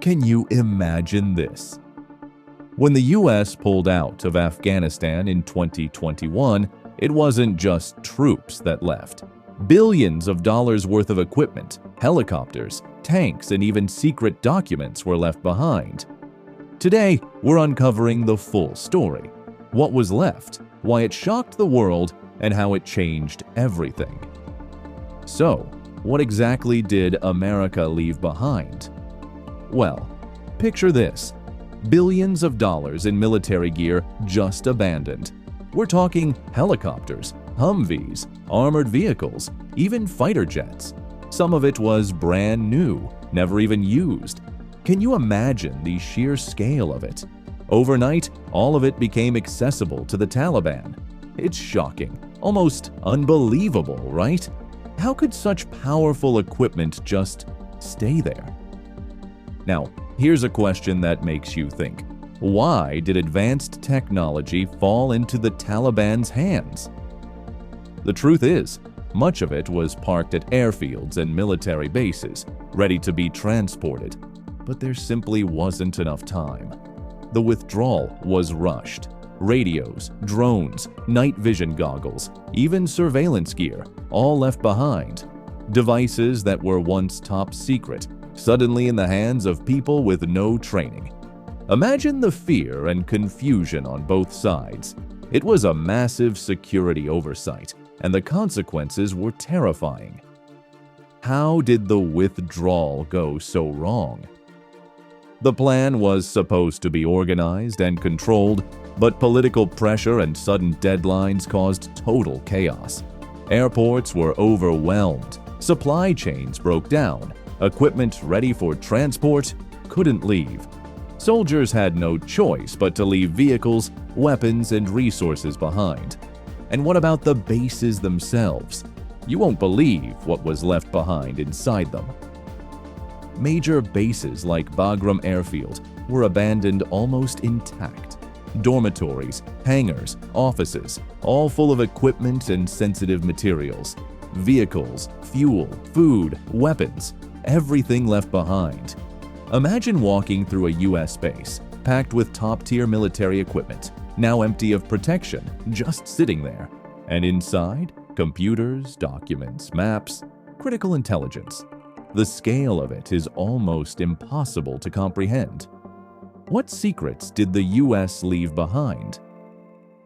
Can you imagine this? When the US pulled out of Afghanistan in 2021, it wasn't just troops that left. Billions of dollars worth of equipment, helicopters, tanks, and even secret documents were left behind. Today, we're uncovering the full story. What was left, why it shocked the world, and how it changed everything. So, what exactly did America leave behind? Well, picture this. Billions of dollars in military gear just abandoned. We're talking helicopters, Humvees, armored vehicles, even fighter jets. Some of it was brand new, never even used. Can you imagine the sheer scale of it? Overnight, all of it became accessible to the Taliban. It's shocking, almost unbelievable, right? How could such powerful equipment just stay there? Now, here's a question that makes you think. Why did advanced technology fall into the Taliban's hands? The truth is, much of it was parked at airfields and military bases, ready to be transported. But there simply wasn't enough time. The withdrawal was rushed. Radios, drones, night vision goggles, even surveillance gear, all left behind. Devices that were once top secret, suddenly in the hands of people with no training. Imagine the fear and confusion on both sides. It was a massive security oversight, and the consequences were terrifying. How did the withdrawal go so wrong? The plan was supposed to be organized and controlled, but political pressure and sudden deadlines caused total chaos. Airports were overwhelmed, supply chains broke down, equipment ready for transport couldn't leave. Soldiers had no choice but to leave vehicles, weapons, and resources behind. And what about the bases themselves? You won't believe what was left behind inside them. Major bases like Bagram Airfield were abandoned almost intact. Dormitories, hangars, offices, all full of equipment and sensitive materials. Vehicles, fuel, food, weapons, everything left behind. Imagine walking through a US base, packed with top-tier military equipment, now empty of protection, just sitting there. And inside, computers, documents, maps, critical intelligence. The scale of it is almost impossible to comprehend. What secrets did the US leave behind?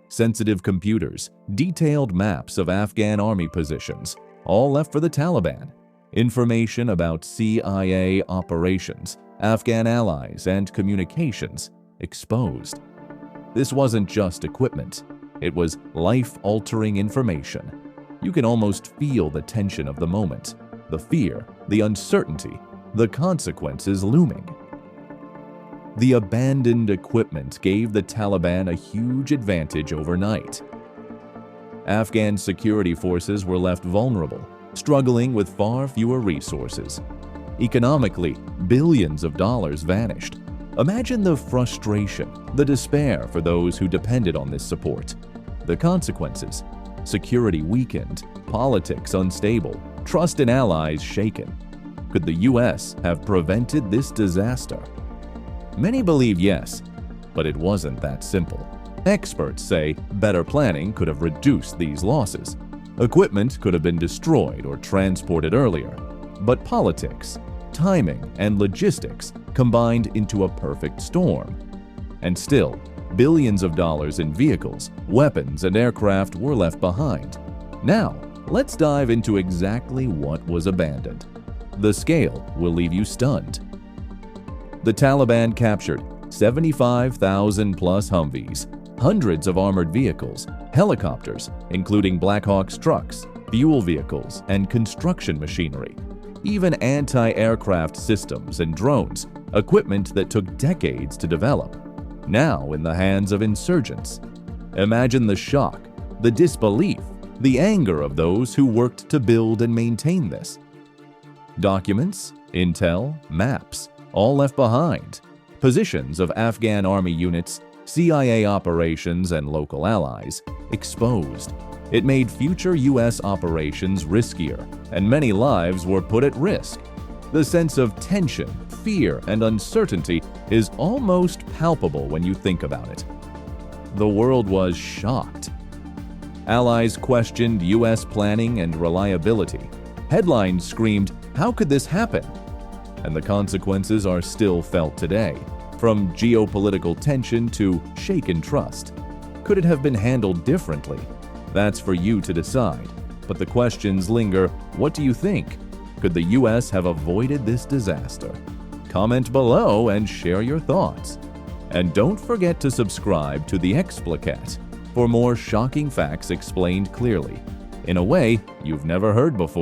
Sensitive computers, detailed maps of Afghan army positions, all left for the Taliban. Information about CIA operations, Afghan allies, and communications exposed. This wasn't just equipment. It was life-altering information. You can almost feel the tension of the moment, the fear, the uncertainty, the consequences looming. The abandoned equipment gave the Taliban a huge advantage overnight. Afghan security forces were left vulnerable, struggling with far fewer resources. Economically, billions of dollars vanished. Imagine the frustration, the despair for those who depended on this support. The consequences: security weakened, politics unstable, trust in allies shaken. Could the US have prevented this disaster? Many believe yes, but it wasn't that simple. Experts say better planning could have reduced these losses. Equipment could have been destroyed or transported earlier. But politics, timing, and logistics combined into a perfect storm. And still, billions of dollars in vehicles, weapons, and aircraft were left behind. Now, let's dive into exactly what was abandoned. The scale will leave you stunned. The Taliban captured 75,000 plus Humvees, hundreds of armored vehicles, helicopters, including Black Hawk's trucks, fuel vehicles, and construction machinery, even anti-aircraft systems and drones, equipment that took decades to develop, now in the hands of insurgents. Imagine the shock, the disbelief, the anger of those who worked to build and maintain this. Documents, intel, maps, all left behind. Positions of Afghan army units, CIA operations, and local allies exposed. It made future US operations riskier, and many lives were put at risk. The sense of tension, fear and uncertainty is almost palpable when you think about it. The world was shocked. Allies questioned U.S. planning and reliability. Headlines screamed, "How could this happen?" And the consequences are still felt today, from geopolitical tension to shaken trust. Could it have been handled differently? That's for you to decide. But the questions linger. What do you think? Could the U.S. have avoided this disaster? Comment below and share your thoughts. And don't forget to subscribe to the Explicat for more shocking facts explained clearly, in a way you've never heard before.